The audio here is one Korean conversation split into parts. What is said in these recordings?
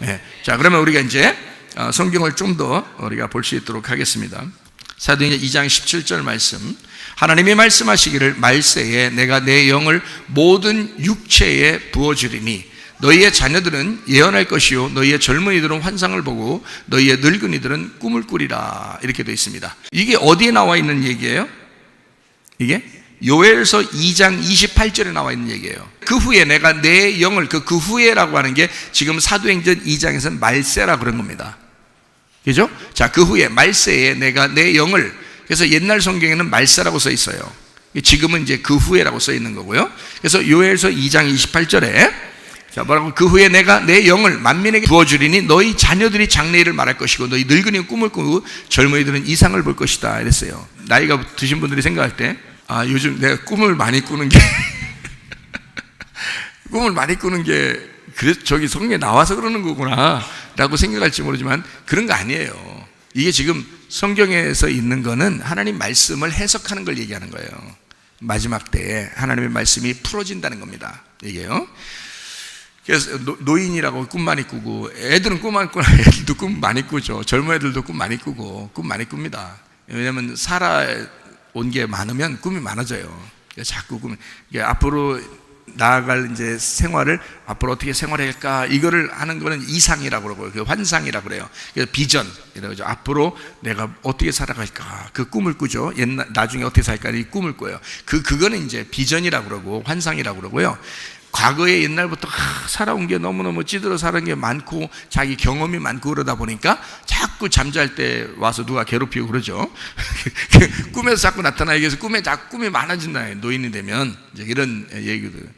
네. 자, 그러면 우리가 이제 성경을 좀 더 우리가 볼 수 있도록 하겠습니다. 사도행전 2장 17절 말씀, 하나님이 말씀하시기를 말세에 내가 내 영을 모든 육체에 부어주리니 너희의 자녀들은 예언할 것이요 너희의 젊은이들은 환상을 보고 너희의 늙은이들은 꿈을 꾸리라, 이렇게 되어 있습니다. 이게 어디에 나와 있는 얘기예요? 이게 요엘서 2장 28절에 나와 있는 얘기예요. 그 후에 내가 내 영을, 그 후에라고 하는 게 지금 사도행전 2장에서는 말세라 그런 겁니다. 그죠? 자, 그 후에 말세에 내가 내 영을, 그래서 옛날 성경에는 말세라고 써 있어요. 지금은 이제 그 후에라고 써 있는 거고요. 그래서 요엘서 2장 28절에 자, 뭐라고? 그 후에 내가 내 영을 만민에게 부어주리니 너희 자녀들이 장래일을 말할 것이고 너희 늙은이는 꿈을 꾸고 젊은이들은 이상을 볼 것이다, 이랬어요. 나이가 드신 분들이 생각할 때, 아, 요즘 내가 꿈을 많이 꾸는 게 꿈을 많이 꾸는 게 그래서 저기 성경에 나와서 그러는 거구나 라고 생각할지 모르지만 그런 거 아니에요. 이게 지금 성경에서 있는 거는 하나님 말씀을 해석하는 걸 얘기하는 거예요. 마지막 때에 하나님의 말씀이 풀어진다는 겁니다, 이게요. 그래서 노인이라고 꿈 많이 꾸고, 애들은 꿈 안 꾸나, 애들도 꿈 많이 꾸죠. 젊은 애들도 꿈 많이 꾸고, 꿈 많이 꿉니다. 왜냐하면 살아온 게 많으면 꿈이 많아져요. 자꾸 꿈이, 앞으로 나아갈 이제 생활을 앞으로 어떻게 생활할까, 이거를 하는 거는 이상이라고 그러고요. 환상이라고 그래요. 그래서 비전, 이러죠. 앞으로 내가 어떻게 살아갈까, 그 꿈을 꾸죠. 나중에 어떻게 살까, 이 꿈을 꿔요. 그거는 이제 비전이라고 그러고 환상이라고 그러고요. 과거에 옛날부터 살아온 게 너무너무 찌들어 살은 게 많고 자기 경험이 많고 그러다 보니까 자꾸 잠잘 때 와서 누가 괴롭히고 그러죠. 꿈에서 자꾸 나타나기 위해서 꿈이 많아진다, 노인이 되면. 이제 이런 얘기들.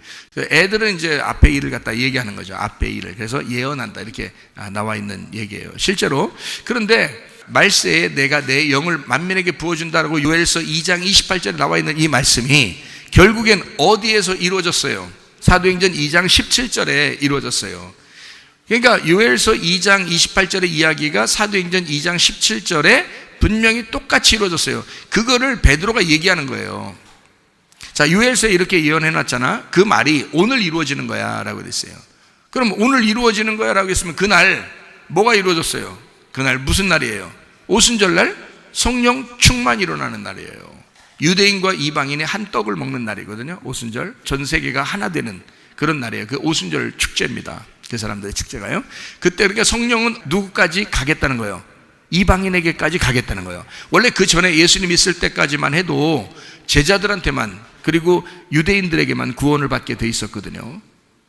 애들은 이제 앞에 일을 갖다 얘기하는 거죠. 앞에 일을. 그래서 예언한다, 이렇게 나와 있는 얘기예요, 실제로. 그런데 말세에 내가 내 영을 만민에게 부어준다라고 요엘서 2장 28절에 나와 있는 이 말씀이 결국엔 어디에서 이루어졌어요? 사도행전 2장 17절에 이루어졌어요. 그러니까 요엘서 2장 28절의 이야기가 사도행전 2장 17절에 분명히 똑같이 이루어졌어요. 그거를 베드로가 얘기하는 거예요. 자, 요엘서에 이렇게 예언해 놨잖아. 그 말이 오늘 이루어지는 거야 라고 그랬어요. 그럼 오늘 이루어지는 거야 라고 했으면 그날 뭐가 이루어졌어요? 그날 무슨 날이에요? 오순절날 성령 충만이 일어나는 날이에요. 유대인과 이방인이 한 떡을 먹는 날이거든요. 오순절, 전 세계가 하나 되는 그런 날이에요. 그 오순절 축제입니다. 그 사람들의 축제가요. 그때 그러니까 성령은 누구까지 가겠다는 거예요? 이방인에게까지 가겠다는 거예요. 원래 그 전에 예수님 있을 때까지만 해도 제자들한테만, 그리고 유대인들에게만 구원을 받게 돼 있었거든요.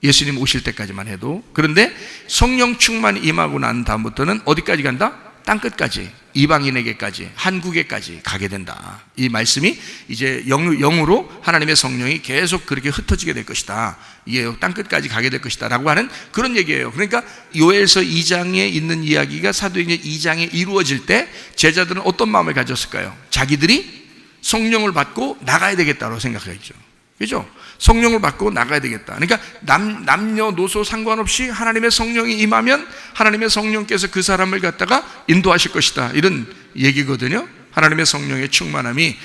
예수님 오실 때까지만 해도. 그런데 성령 충만이 임하고 난 다음부터는 어디까지 간다? 땅끝까지, 이방인에게까지, 한국에까지 가게 된다. 이 말씀이 이제 영으로 하나님의 성령이 계속 그렇게 흩어지게 될 것이다. 이게 땅끝까지 가게 될 것이다 라고 하는 그런 얘기예요. 그러니까 요엘서 2장에 있는 이야기가 사도행전 2장에 이루어질 때 제자들은 어떤 마음을 가졌을까요? 자기들이 성령을 받고 나가야 되겠다고 생각하겠죠. 그죠? 성령을 받고 나가야 되겠다. 그러니까 남녀노소 상관없이 하나님의 성령이 임하면 하나님의 성령께서 그 사람을 갖다가 인도하실 것이다, 이런 얘기거든요. 하나님의 성령의 충만함이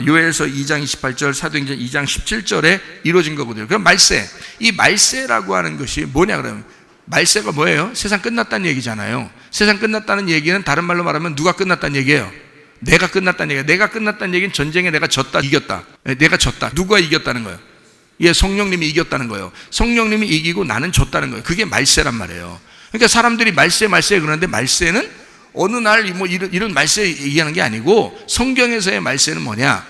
요엘서 2장 28절, 사도행전 2장 17절에 이루어진 거거든요. 그럼 말세, 이 말세라고 하는 것이 뭐냐 그러면, 말세가 뭐예요? 세상 끝났다는 얘기잖아요. 세상 끝났다는 얘기는 다른 말로 말하면 누가 끝났다는 얘기예요? 내가 끝났다는 얘기예요. 내가 끝났다는 얘기는 전쟁에 내가 졌다, 이겼다. 내가 졌다. 누가 이겼다는 거예요? 예, 성령님이 이겼다는 거예요. 성령님이 이기고 나는 졌다는 거예요. 그게 말세란 말이에요. 그러니까 사람들이 말세 그러는데 말세는 어느 날 뭐 이런 말세 얘기하는 게 아니고, 성경에서의 말세는 뭐냐?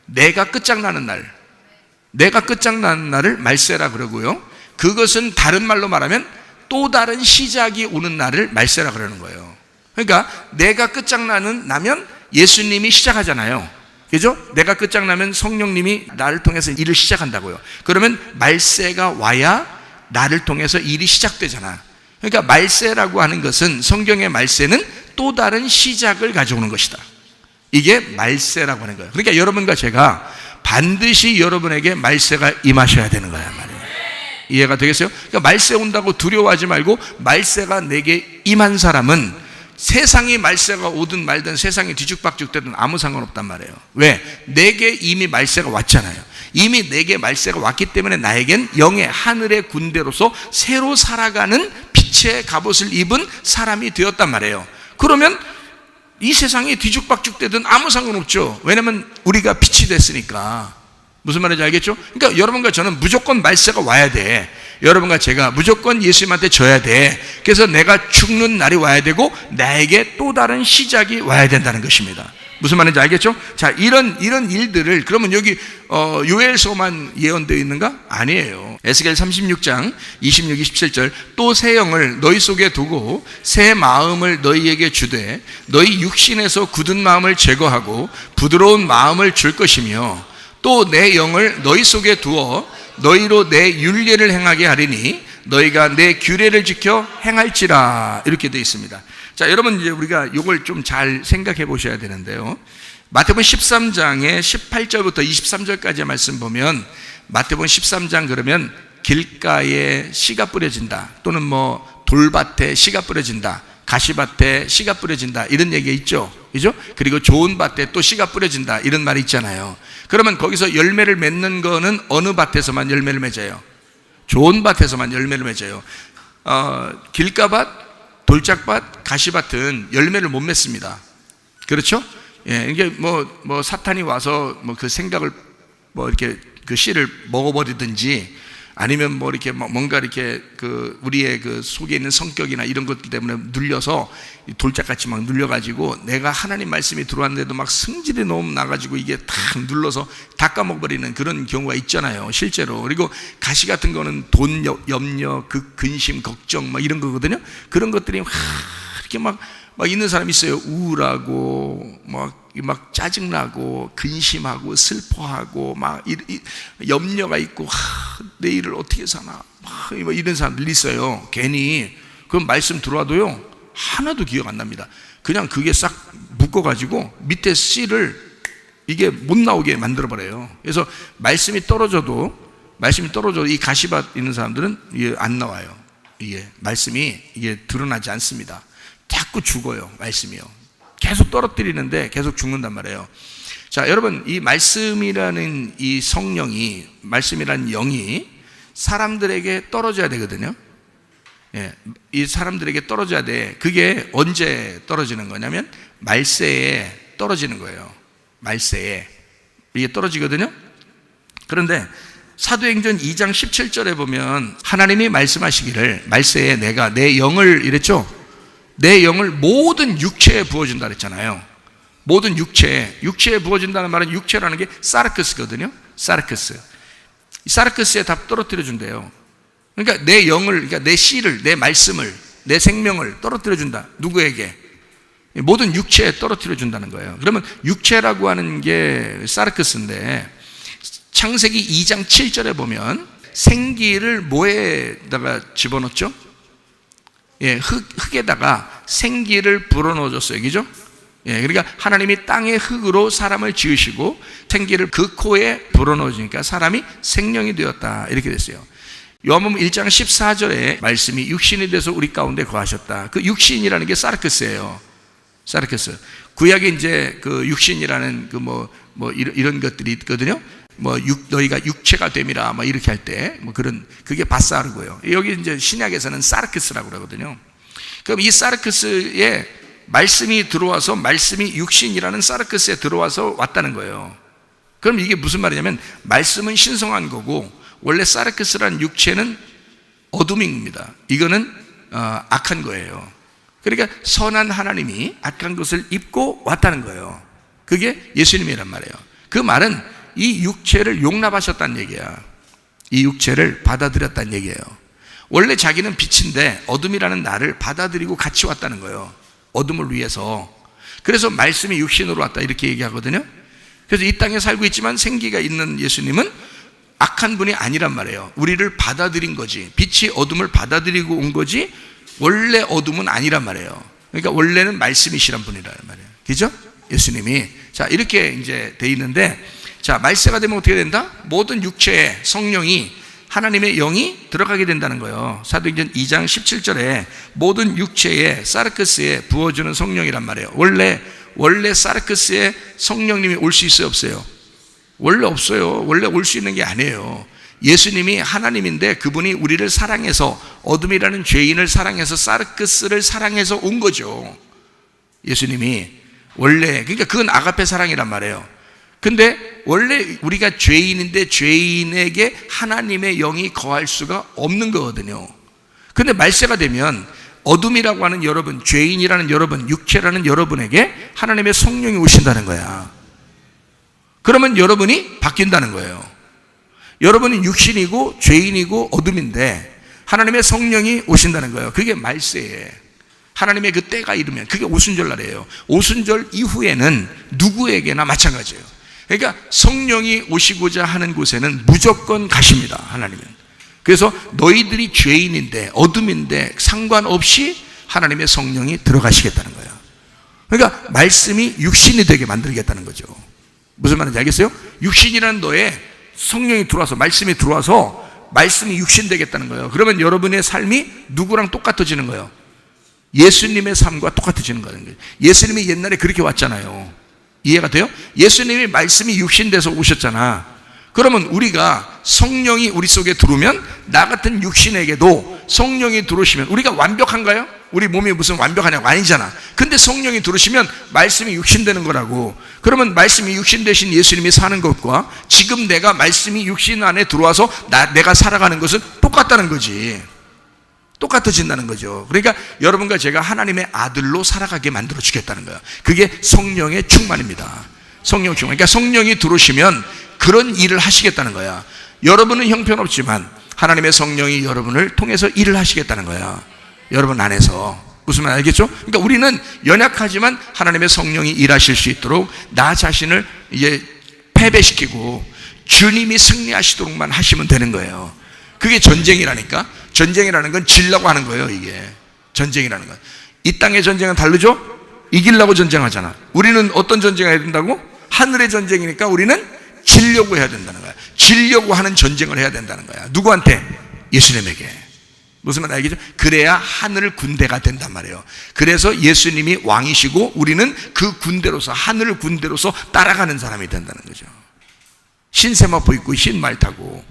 내가 끝장나는 날, 내가 끝장나는 날을 말세라 그러고요. 그것은 다른 말로 말하면 또 다른 시작이 오는 날을 말세라 그러는 거예요. 그러니까 내가 끝장나면 예수님이 시작하잖아요. 그죠? 내가 끝장나면 성령님이 나를 통해서 일을 시작한다고요. 그러면 말세가 와야 나를 통해서 일이 시작되잖아. 그러니까 말세라고 하는 것은, 성경의 말세는 또 다른 시작을 가져오는 것이다. 이게 말세라고 하는 거예요. 그러니까 여러분과 제가 반드시 여러분에게 말세가 임하셔야 되는 거야 말이에요. 이해가 되겠어요? 그러니까 말세 온다고 두려워하지 말고, 말세가 내게 임한 사람은 세상이 말세가 오든 말든 세상이 뒤죽박죽 되든 아무 상관없단 말이에요. 왜? 내게 이미 말세가 왔잖아요. 이미 내게 말세가 왔기 때문에 나에겐 영의 하늘의 군대로서 새로 살아가는 빛의 갑옷을 입은 사람이 되었단 말이에요. 그러면 이 세상이 뒤죽박죽되든 아무 상관없죠. 왜냐면 우리가 빛이 됐으니까. 무슨 말인지 알겠죠? 그러니까 여러분과 저는 무조건 말세가 와야 돼. 여러분과 제가 무조건 예수님한테 져야 돼. 그래서 내가 죽는 날이 와야 되고 나에게 또 다른 시작이 와야 된다는 것입니다. 무슨 말인지 알겠죠? 자, 이런 일들을 그러면 여기 요엘서만 예언되어 있는가? 아니에요. 에스겔 36장 26, 27절 또 새 영을 너희 속에 두고 새 마음을 너희에게 주되 너희 육신에서 굳은 마음을 제거하고 부드러운 마음을 줄 것이며 또 내 영을 너희 속에 두어 너희로 내 율례를 행하게 하리니 너희가 내 규례를 지켜 행할지라. 이렇게 되어 있습니다. 자, 여러분 이제 우리가 이걸 좀 잘 생각해 보셔야 되는데요. 마태복음 13장의 18절부터 23절까지의 말씀 보면 마태복음 13장 그러면 길가에 씨가 뿌려진다 또는 뭐 돌밭에 씨가 뿌려진다, 가시밭에 씨가 뿌려진다 이런 얘기가 있죠. 그죠? 그리고 좋은 밭에 또 씨가 뿌려진다 이런 말이 있잖아요. 그러면 거기서 열매를 맺는 거는 어느 밭에서만 열매를 맺어요? 좋은 밭에서만 열매를 맺어요. 길가밭, 돌짝밭, 가시밭은 열매를 못 맺습니다. 그렇죠? 예, 이게 뭐 사탄이 와서 뭐 그 생각을 뭐 이렇게 그 씨를 먹어버리든지 아니면 뭐 이렇게 뭔가 이렇게 그 우리의 그 속에 있는 성격이나 이런 것들 때문에 눌려서 돌짝같이 막 눌려가지고 내가 하나님 말씀이 들어왔는데도 막 성질이 너무 나가지고 이게 다 눌러서 다 까먹어버리는 그런 경우가 있잖아요, 실제로. 그리고 가시 같은 거는 돈, 염려, 근심, 걱정 막 이런 거거든요. 그런 것들이 이렇게 막 있는 사람이 있어요. 우울하고 막 짜증나고 근심하고 슬퍼하고 막 염려가 있고 내일을 어떻게 사나 막 이런 사람들 있어요. 괜히 그럼 말씀 들어와도요 하나도 기억 안 납니다. 그냥 그게 싹 묶어가지고 밑에 씨를 이게 못 나오게 만들어버려요. 그래서 말씀이 떨어져도 이 가시밭 있는 사람들은 이게 안 나와요. 이게 말씀이 이게 드러나지 않습니다. 자꾸 죽어요. 말씀이요. 계속 떨어뜨리는데 계속 죽는단 말이에요. 자, 여러분 이 말씀이라는 이 성령이, 말씀이라는 영이 사람들에게 떨어져야 되거든요. 예, 이 사람들에게 떨어져야 돼. 그게 언제 떨어지는 거냐면 말세에 떨어지는 거예요. 말세에 이게 떨어지거든요. 그런데 사도행전 2장 17절에 보면 하나님이 말씀하시기를 말세에 내가 내 영을 이랬죠. 내 영을 모든 육체에 부어준다 그랬잖아요. 모든 육체에 부어준다는 말은 육체라는 게 사르크스거든요. 사르크스에 다 떨어뜨려 준대요. 그러니까 내 영을, 그러니까 내 씨를, 내 말씀을, 내 생명을 떨어뜨려 준다. 누구에게? 모든 육체에 떨어뜨려 준다는 거예요. 그러면 육체라고 하는 게 사르크스인데 창세기 2장 7절에 보면 생기를 뭐에다가 집어넣죠? 예, 흙에다가 생기를 불어넣어줬어요. 그죠? 예, 그러니까 하나님이 땅의 흙으로 사람을 지으시고 생기를 그 코에 불어넣어주니까 사람이 생명이 되었다. 이렇게 됐어요. 요한복음 1장 14절에 말씀이 육신이 돼서 우리 가운데 거하셨다. 그 육신이라는 게 사르크스예요. 사르크스. 구약에 이제 그 육신이라는 그 이런 것들이 있거든요. 너희가 육체가 됨이라 이렇게 할 때 그런 그게 바사르고요. 여기 이제 신약에서는 사르크스라고 그러거든요. 그럼 이 사르크스에 말씀이 들어와서 말씀이 육신이라는 사르크스에 들어와서 왔다는 거예요. 그럼 이게 무슨 말이냐면 말씀은 신성한 거고 원래 사르크스라는 육체는 어둠입니다. 이거는 악한 거예요. 그러니까 선한 하나님이 악한 것을 입고 왔다는 거예요. 그게 예수님이란 말이에요. 그 말은 이 육체를 용납하셨다는 얘기야. 이 육체를 받아들였다는 얘기예요. 원래 자기는 빛인데 어둠이라는 나를 받아들이고 같이 왔다는 거예요. 어둠을 위해서. 그래서 말씀이 육신으로 왔다 이렇게 얘기하거든요. 그래서 이 땅에 살고 있지만 생기가 있는 예수님은 악한 분이 아니란 말이에요. 우리를 받아들인 거지. 빛이 어둠을 받아들이고 온 거지 원래 어둠은 아니란 말이에요. 그러니까 원래는 말씀이시란 분이란 말이에요. 그죠? 예수님이. 자, 이렇게 이제 돼 있는데 자, 말세가 되면 어떻게 된다? 모든 육체에 성령이 하나님의 영이 들어가게 된다는 거예요. 사도행전 2장 17절에 모든 육체에 사르크스에 부어주는 성령이란 말이에요. 원래 사르크스에 성령님이 올 수 있어요, 없어요? 원래 없어요. 원래 올 수 있는 게 아니에요. 예수님이 하나님인데 그분이 우리를 사랑해서, 어둠이라는 죄인을 사랑해서, 사르크스를 사랑해서 온 거죠. 예수님이 원래, 그러니까 그건 아가페 사랑이란 말이에요. 근데 원래 우리가 죄인인데 죄인에게 하나님의 영이 거할 수가 없는 거거든요. 근데 말세가 되면 어둠이라고 하는 여러분, 죄인이라는 여러분, 육체라는 여러분에게 하나님의 성령이 오신다는 거야. 그러면 여러분이 바뀐다는 거예요. 여러분은 육신이고 죄인이고 어둠인데 하나님의 성령이 오신다는 거예요. 그게 말세예요. 하나님의 그 때가 이르면, 그게 오순절날이에요. 오순절 이후에는 누구에게나 마찬가지예요. 그러니까 성령이 오시고자 하는 곳에는 무조건 가십니다, 하나님은. 그래서 너희들이 죄인인데 어둠인데 상관없이 하나님의 성령이 들어가시겠다는 거예요. 그러니까 말씀이 육신이 되게 만들겠다는 거죠. 무슨 말인지 알겠어요? 육신이라는 너에 성령이 들어와서, 말씀이 들어와서 말씀이 육신 되겠다는 거예요. 그러면 여러분의 삶이 누구랑 똑같아지는 거예요? 예수님의 삶과 똑같아지는 거예요. 예수님이 옛날에 그렇게 왔잖아요. 이해가 돼요? 예수님이 말씀이 육신 돼서 오셨잖아. 그러면 우리가 성령이 우리 속에 들어오면 나 같은 육신에게도 성령이 들어오시면 우리가 완벽한가요? 우리 몸이 무슨 완벽하냐고, 아니잖아. 근데 성령이 들어오시면 말씀이 육신 되는 거라고. 그러면 말씀이 육신 되신 예수님이 사는 것과 지금 내가 말씀이 육신 안에 들어와서 내가 살아가는 것은 똑같다는 거지. 똑같아진다는 거죠. 그러니까 여러분과 제가 하나님의 아들로 살아가게 만들어 주겠다는 거예요. 그게 성령의 충만입니다. 성령 충만. 그러니까 성령이 들어오시면 그런 일을 하시겠다는 거야. 여러분은 형편없지만 하나님의 성령이 여러분을 통해서 일을 하시겠다는 거야. 여러분 안에서. 무슨 말 알겠죠? 그러니까 우리는 연약하지만 하나님의 성령이 일하실 수 있도록 나 자신을 이제 패배시키고 주님이 승리하시도록만 하시면 되는 거예요. 그게 전쟁이라니까. 전쟁이라는 건 지려고 하는 거예요. 이게 전쟁이라는 건. 이 땅의 전쟁은 다르죠? 이기려고 전쟁하잖아. 우리는 어떤 전쟁을 해야 된다고? 하늘의 전쟁이니까 우리는 지려고 해야 된다는 거야. 지려고 하는 전쟁을 해야 된다는 거야. 누구한테? 예수님에게. 무슨 말 알겠죠? 그래야 하늘 군대가 된단 말이에요. 그래서 예수님이 왕이시고 우리는 그 군대로서, 하늘 군대로서 따라가는 사람이 된다는 거죠. 흰세마포 입고 흰 말 타고.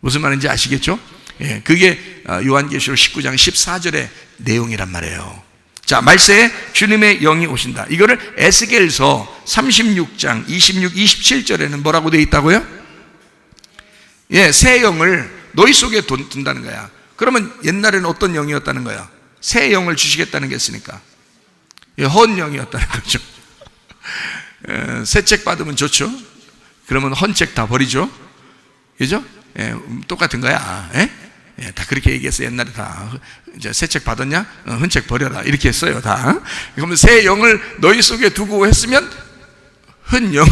무슨 말인지 아시겠죠? 예, 그게 요한계시록 19장 14절의 내용이란 말이에요. 자, 말세에 주님의 영이 오신다. 이거를 에스겔서 36장 26, 27절에는 뭐라고 되어 있다고요? 예, 새 영을 너희 속에 둔다는 거야. 그러면 옛날에는 어떤 영이었다는 거야? 새 영을 주시겠다는 게 있으니까. 예, 헌 영이었다는 거죠. 새 책 받으면 좋죠. 그러면 헌 책 다 버리죠. 그죠? 예, 똑같은 거야. 예? 예, 다 그렇게 얘기했어요. 옛날에 다. 이제 새 책 받았냐? 헌 책 버려라. 이렇게 했어요. 다. 그러면 새 영을 너희 속에 두고 했으면 헌 영을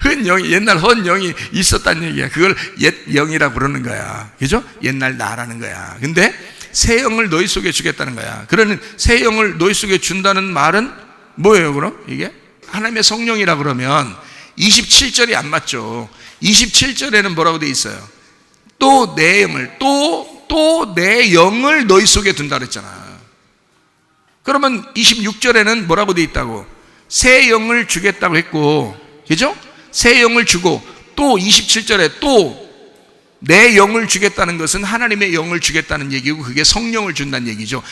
헌 영이, 옛날 헌 영이 있었다는 얘기야. 그걸 옛 영이라고 부르는 거야. 그죠? 옛날 나라는 거야. 근데 새 영을 너희 속에 주겠다는 거야. 그러는 새 영을 너희 속에 준다는 말은 뭐예요, 그럼? 이게? 하나님의 성령이라 그러면 27절이 안 맞죠. 27절에는 뭐라고 돼 있어요? 또 내 영을, 또 내 영을 너희 속에 둔다 그랬잖아. 그러면 26절에는 뭐라고 돼 있다고? 새 영을 주겠다고 했고, 그죠? 새 영을 주고, 또 27절에 또 내 영을 주겠다는 것은 하나님의 영을 주겠다는 얘기고, 그게 성령을 준다는 얘기죠.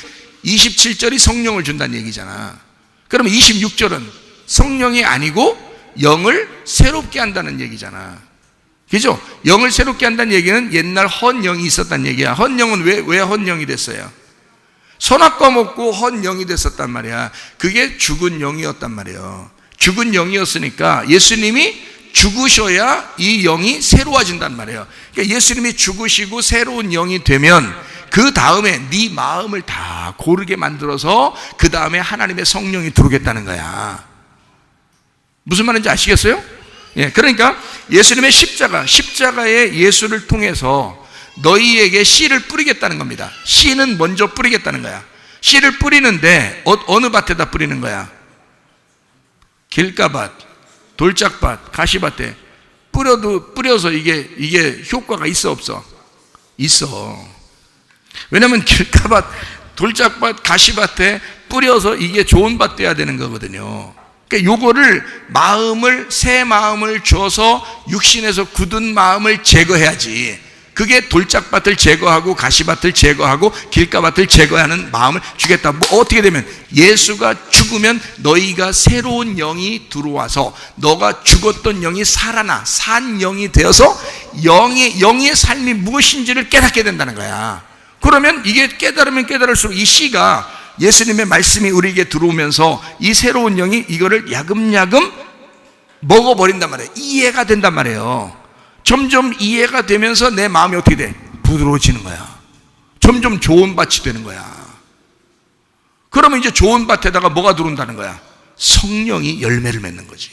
27절이 성령을 준다는 얘기잖아. 그러면 26절은 성령이 아니고 영을 새롭게 한다는 얘기잖아. 그죠? 영을 새롭게 한다는 얘기는 옛날 헌 영이 있었다는 얘기야. 헌 영은 왜 헌 영이 됐어요? 선악과 먹고 헌 영이 됐었단 말이야. 그게 죽은 영이었단 말이에요. 죽은 영이었으니까 예수님이 죽으셔야 이 영이 새로워진단 말이에요. 그러니까 예수님이 죽으시고 새로운 영이 되면 그 다음에 네 마음을 다 고르게 만들어서 그 다음에 하나님의 성령이 들어오겠다는 거야. 무슨 말인지 아시겠어요? 예, 그러니까 예수님의 십자가의 예수를 통해서 너희에게 씨를 뿌리겠다는 겁니다. 씨는 먼저 뿌리겠다는 거야. 씨를 뿌리는데 어느 밭에다 뿌리는 거야? 길가밭, 돌짝밭, 가시밭에 뿌려서 이게 효과가 있어 없어? 있어. 왜냐면 길가밭, 돌짝밭, 가시밭에 뿌려서 이게 좋은 밭 돼야 되는 거거든요. 그러니까 요거를 새 마음을 줘서 육신에서 굳은 마음을 제거해야지. 그게 돌짝밭을 제거하고 가시밭을 제거하고 길가밭을 제거하는 마음을 주겠다. 뭐 어떻게 되면 예수가 죽으면 너희가 새로운 영이 들어와서 너가 죽었던 영이 살아나 산 영이 되어서 영의 삶이 무엇인지를 깨닫게 된다는 거야. 그러면 이게 깨달으면 깨달을수록 이 씨가 예수님의 말씀이 우리에게 들어오면서 이 새로운 영이 이거를 야금야금 먹어버린단 말이에요. 이해가 된단 말이에요. 점점 이해가 되면서 내 마음이 어떻게 돼? 부드러워지는 거야. 점점 좋은 밭이 되는 거야. 그러면 이제 좋은 밭에다가 뭐가 들어온다는 거야? 성령이 열매를 맺는 거지.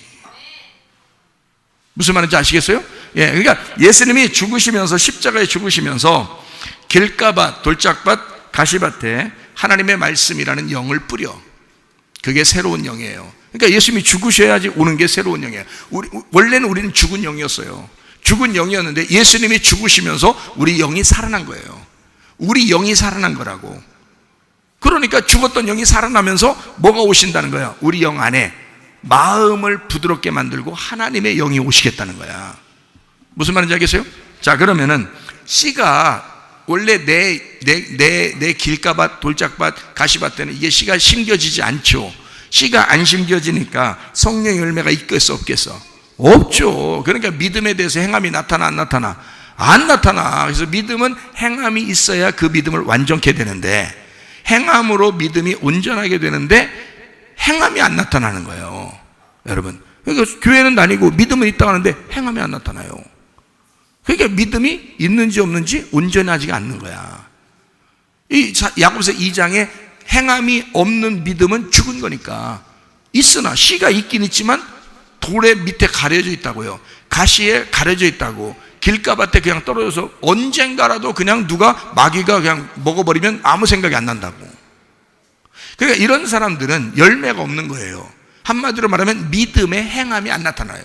무슨 말인지 아시겠어요? 예, 그러니까 예수님이 죽으시면서 십자가에 죽으시면서 길가밭, 돌짝밭, 가시밭에 하나님의 말씀이라는 영을 뿌려. 그게 새로운 영이에요. 그러니까 예수님이 죽으셔야지 오는 게 새로운 영이에요. 원래는 우리는 죽은 영이었어요. 죽은 영이었는데 예수님이 죽으시면서 우리 영이 살아난 거예요. 우리 영이 살아난 거라고. 그러니까 죽었던 영이 살아나면서 뭐가 오신다는 거야? 우리 영 안에 마음을 부드럽게 만들고 하나님의 영이 오시겠다는 거야. 무슨 말인지 알겠어요? 자, 그러면은 씨가 원래 내 길가밭, 돌짝밭, 가시밭 때는 이게 씨가 심겨지지 않죠. 씨가 안 심겨지니까 성령의 열매가 있겠어, 없겠어? 없죠. 그러니까 믿음에 대해서 행함이 나타나, 안 나타나? 안 나타나. 그래서 믿음은 행함이 있어야 그 믿음을 완전케 되는데, 행함으로 믿음이 온전하게 되는데 행함이 안 나타나는 거예요. 여러분, 그러니까 교회는 다니고 믿음은 있다고 하는데 행함이 안 나타나요. 그러니까 믿음이 있는지 없는지 온전하지가 않는 거야. 이 야고보서 2장에 행함이 없는 믿음은 죽은 거니까. 있으나 씨가 있긴 있지만 돌의 밑에 가려져 있다고요. 가시에 가려져 있다고. 길가밭에 그냥 떨어져서 언젠가라도 그냥 누가 마귀가 그냥 먹어버리면 아무 생각이 안 난다고. 그러니까 이런 사람들은 열매가 없는 거예요. 한마디로 말하면 믿음의 행함이 안 나타나요.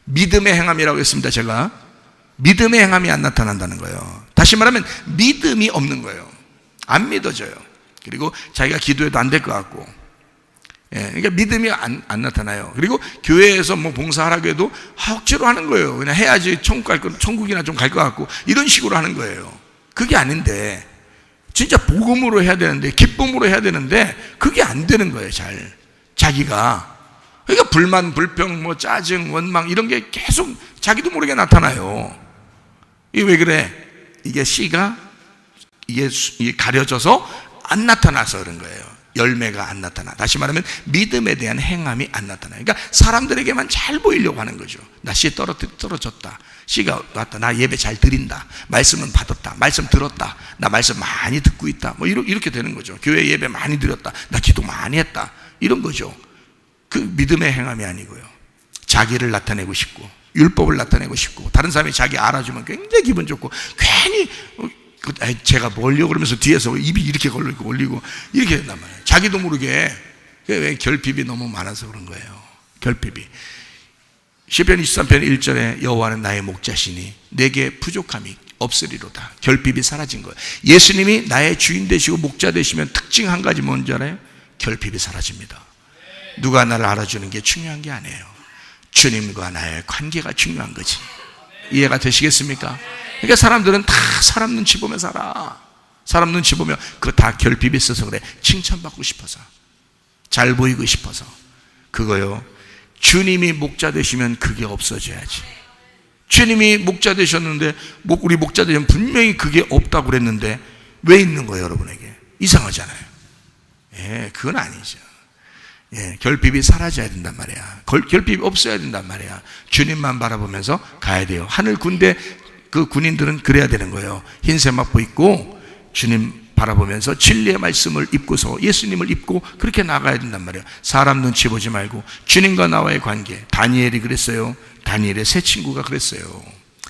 믿음의 행함이라고 했습니다. 제가 믿음의 행함이 안 나타난다는 거예요. 다시 말하면 믿음이 없는 거예요. 안 믿어져요. 그리고 자기가 기도해도 안 될 것 같고, 예, 그러니까 믿음이 안 나타나요. 그리고 교회에서 뭐 봉사하라고 해도 억지로 하는 거예요. 그냥 해야지 천국이나 좀 갈 것 같고, 이런 식으로 하는 거예요. 그게 아닌데, 진짜 복음으로 해야 되는데, 기쁨으로 해야 되는데, 그게 안 되는 거예요, 잘. 자기가. 그러니까 불만, 불평, 뭐 짜증, 원망, 이런 게 계속 자기도 모르게 나타나요. 이게 왜 그래? 이게 씨가, 이게 가려져서 안 나타나서 그런 거예요. 열매가 안 나타나. 다시 말하면 믿음에 대한 행함이 안 나타나요. 그러니까 사람들에게만 잘 보이려고 하는 거죠. 나 씨 떨어졌다. 씨가 왔다. 나 예배 잘 드린다. 말씀은 받았다. 말씀 들었다. 나 말씀 많이 듣고 있다. 뭐 이렇게 되는 거죠. 교회 예배 많이 드렸다. 나 기도 많이 했다. 이런 거죠. 그 믿음의 행함이 아니고요. 자기를 나타내고 싶고, 율법을 나타내고 싶고, 다른 사람이 자기 알아주면 굉장히 기분 좋고, 괜히 제가 뭘요? 그러면서 뒤에서 입이 이렇게 걸리고 올리고 이렇게 된단 말이에요. 자기도 모르게. 왜? 결핍이 너무 많아서 그런 거예요. 결핍이. 시편 23편 1절에 여호와는 나의 목자시니 내게 부족함이 없으리로다. 결핍이 사라진 거예요. 예수님이 나의 주인 되시고 목자 되시면 특징 한 가지 뭔지 알아요? 결핍이 사라집니다. 누가 나를 알아주는 게 중요한 게 아니에요. 주님과 나의 관계가 중요한 거지. 이해가 되시겠습니까? 그러니까 사람들은 다 사람 눈치 보며 살아. 사람 눈치 보며 그거 다 결핍이 있어서 그래. 칭찬받고 싶어서, 잘 보이고 싶어서. 그거요, 주님이 목자 되시면 그게 없어져야지. 주님이 목자 되셨는데, 우리 목자 되시면 분명히 그게 없다고 그랬는데 왜 있는 거예요, 여러분에게? 이상하잖아요. 예, 그건 아니죠. 예, 결핍이 사라져야 된단 말이야. 결핍이 없어야 된단 말이야. 주님만 바라보면서 가야 돼요. 하늘 군대 그 군인들은 그래야 되는 거예요. 흰 세마포 입고 주님 바라보면서 진리의 말씀을 입고서 예수님을 입고 그렇게 나가야 된단 말이에요. 사람 눈치 보지 말고 주님과 나와의 관계. 다니엘이 그랬어요. 다니엘의 새 친구가 그랬어요.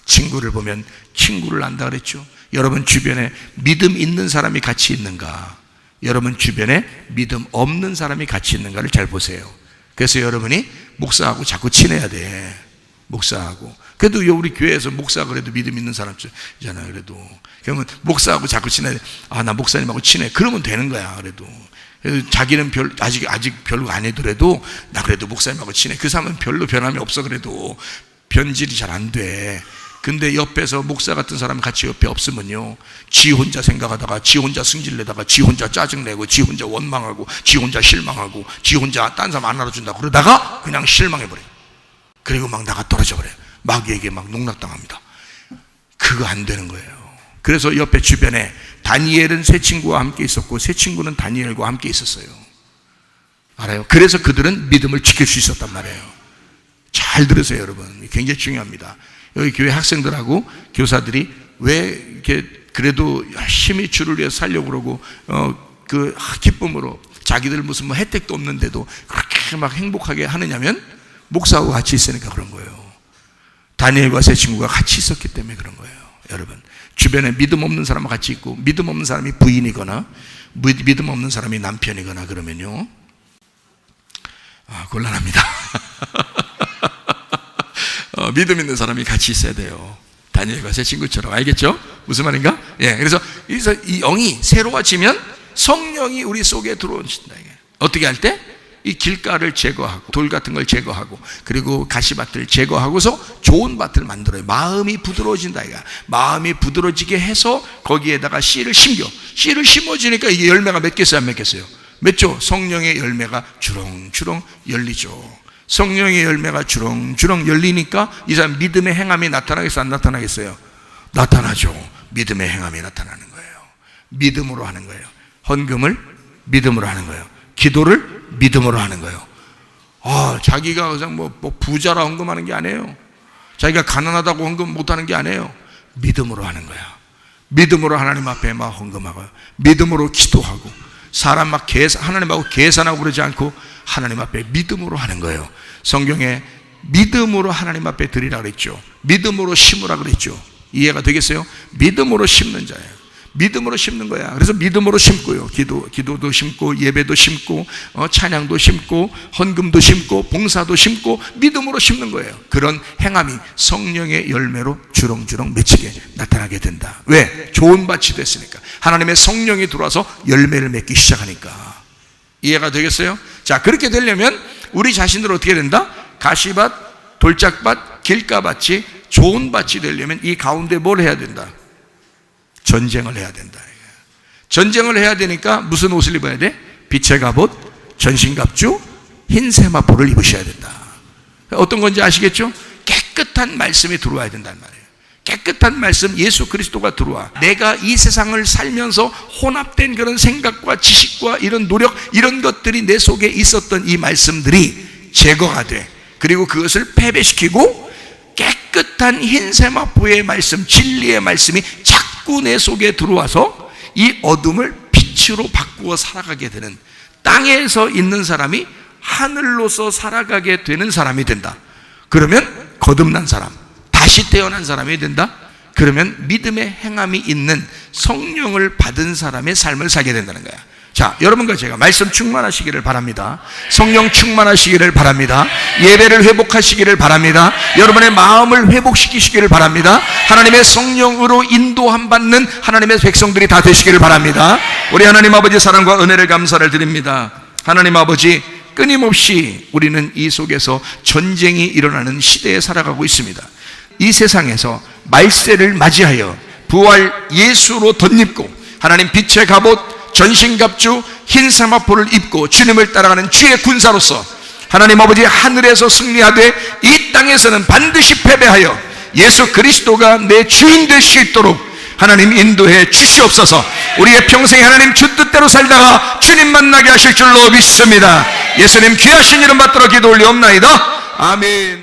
친구를 보면 친구를 안다 그랬죠. 여러분 주변에 믿음 있는 사람이 같이 있는가? 여러분 주변에 믿음 없는 사람이 같이 있는가를 잘 보세요. 그래서 여러분이 목사하고 자꾸 친해야 돼. 목사하고. 그래도 우리 교회에서 목사 그래도 믿음 있는 사람이잖아요. 그래도 그러면 목사하고 자꾸 친해야 돼. 아, 나 목사님하고 친해. 그러면 되는 거야. 그래도 자기는 아직 별로 안 해더라도 나 그래도 목사님하고 친해. 그 사람은 별로 변함이 없어. 그래도 변질이 잘 안 돼. 근데 옆에서 목사 같은 사람이 같이 옆에 없으면요, 지 혼자 생각하다가 지 혼자 승질내다가 지 혼자 짜증내고 지 혼자 원망하고 지 혼자 실망하고 지 혼자 딴 사람 안 알아준다고 그러다가 그냥 실망해버려요. 그리고 막 나가 떨어져 버려요. 마귀에게 막 농락당합니다. 그거 안 되는 거예요. 그래서 옆에 주변에 다니엘은 세 친구와 함께 있었고 세 친구는 다니엘과 함께 있었어요. 알아요? 그래서 그들은 믿음을 지킬 수 있었단 말이에요. 잘 들으세요, 여러분. 굉장히 중요합니다. 여기 교회 학생들하고 교사들이 왜 이렇게 그래도 열심히 주를 위해서 살려고 그러고 그 기쁨으로 자기들 무슨 뭐 혜택도 없는데도 그렇게 막 행복하게 하느냐면 목사하고 같이 있으니까 그런 거예요. 다니엘과 세 친구가 같이 있었기 때문에 그런 거예요. 여러분, 주변에 믿음 없는 사람과 같이 있고 믿음 없는 사람이 부인이거나 믿음 없는 사람이 남편이거나 그러면요, 곤란합니다. 믿음 있는 사람이 같이 있어야 돼요. 다니엘과 세 친구처럼. 알겠죠? 무슨 말인가? 예, 그래서 이 영이 새로워지면 성령이 우리 속에 들어오신다. 어떻게 할 때? 이 길가를 제거하고 돌 같은 걸 제거하고 그리고 가시밭을 제거하고서 좋은 밭을 만들어요. 마음이 부드러워진다. 마음이 부드러워지게 해서 거기에다가 씨를 심겨. 씨를 심어지니까 이게 열매가 맺겠어요, 안 맺겠어요? 맺죠? 성령의 열매가 주렁주렁 열리죠. 성령의 열매가 주렁주렁 열리니까 이 사람 믿음의 행함이 나타나겠어요, 안 나타나겠어요? 나타나죠. 믿음의 행함이 나타나는 거예요. 믿음으로 하는 거예요. 헌금을 믿음으로 하는 거예요. 기도를 믿음으로 하는 거예요. 자기가 그냥 뭐 부자라 헌금하는 게 아니에요. 자기가 가난하다고 헌금 못하는 게 아니에요. 믿음으로 하는 거야. 믿음으로 하나님 앞에 막 헌금하고요. 믿음으로 기도하고 사람 막 하나님하고 계산하고 그러지 않고 하나님 앞에 믿음으로 하는 거예요. 성경에 믿음으로 하나님 앞에 드리라 그랬죠. 믿음으로 심으라 그랬죠. 이해가 되겠어요? 믿음으로 심는 자예요. 믿음으로 심는 거야. 그래서 믿음으로 심고요. 기도도 심고 예배도 심고 찬양도 심고 헌금도 심고 봉사도 심고 믿음으로 심는 거예요. 그런 행함이 성령의 열매로 주렁주렁 맺히게 나타나게 된다. 왜? 좋은 밭이 됐으니까. 하나님의 성령이 들어와서 열매를 맺기 시작하니까. 이해가 되겠어요? 자, 그렇게 되려면 우리 자신들 어떻게 된다? 가시밭, 돌짝밭, 길가밭이 좋은 밭이 되려면 이 가운데 뭘 해야 된다? 전쟁을 해야 된다. 전쟁을 해야 되니까 무슨 옷을 입어야 돼? 빛의 갑옷, 전신갑주, 흰 세마포를 입으셔야 된다. 어떤 건지 아시겠죠? 깨끗한 말씀이 들어와야 된단 말이에요. 깨끗한 말씀, 예수 그리스도가 들어와. 내가 이 세상을 살면서 혼합된 그런 생각과 지식과 이런 노력, 이런 것들이 내 속에 있었던 이 말씀들이 제거가 돼. 그리고 그것을 패배시키고 깨끗한 흰 세마포의 말씀, 진리의 말씀이 자꾸 내 속에 들어와서 이 어둠을 빛으로 바꾸어 살아가게 되는, 땅에서 있는 사람이 하늘로서 살아가게 되는 사람이 된다. 그러면 거듭난 사람, 다시 태어난 사람이 된다. 그러면 믿음의 행함이 있는 성령을 받은 사람의 삶을 살게 된다는 거야. 자, 여러분과 제가 말씀 충만하시기를 바랍니다. 성령 충만하시기를 바랍니다. 예배를 회복하시기를 바랍니다. 여러분의 마음을 회복시키시기를 바랍니다. 하나님의 성령으로 인도함 받는 하나님의 백성들이 다 되시기를 바랍니다. 우리 하나님 아버지 사랑과 은혜를 감사를 드립니다. 하나님 아버지, 끊임없이 우리는 이 속에서 전쟁이 일어나는 시대에 살아가고 있습니다. 이 세상에서 말세를 맞이하여 부활 예수로 덧입고 하나님 빛의 갑옷, 전신갑주, 흰 세마포를 입고 주님을 따라가는 주의 군사로서 하나님 아버지 하늘에서 승리하되 이 땅에서는 반드시 패배하여 예수 그리스도가 내 주인 될 수 있도록 하나님 인도해 주시옵소서. 우리의 평생 하나님 주 뜻대로 살다가 주님 만나게 하실 줄로 믿습니다. 예수님 귀하신 이름 받들어 기도 올리옵나이다. 아멘.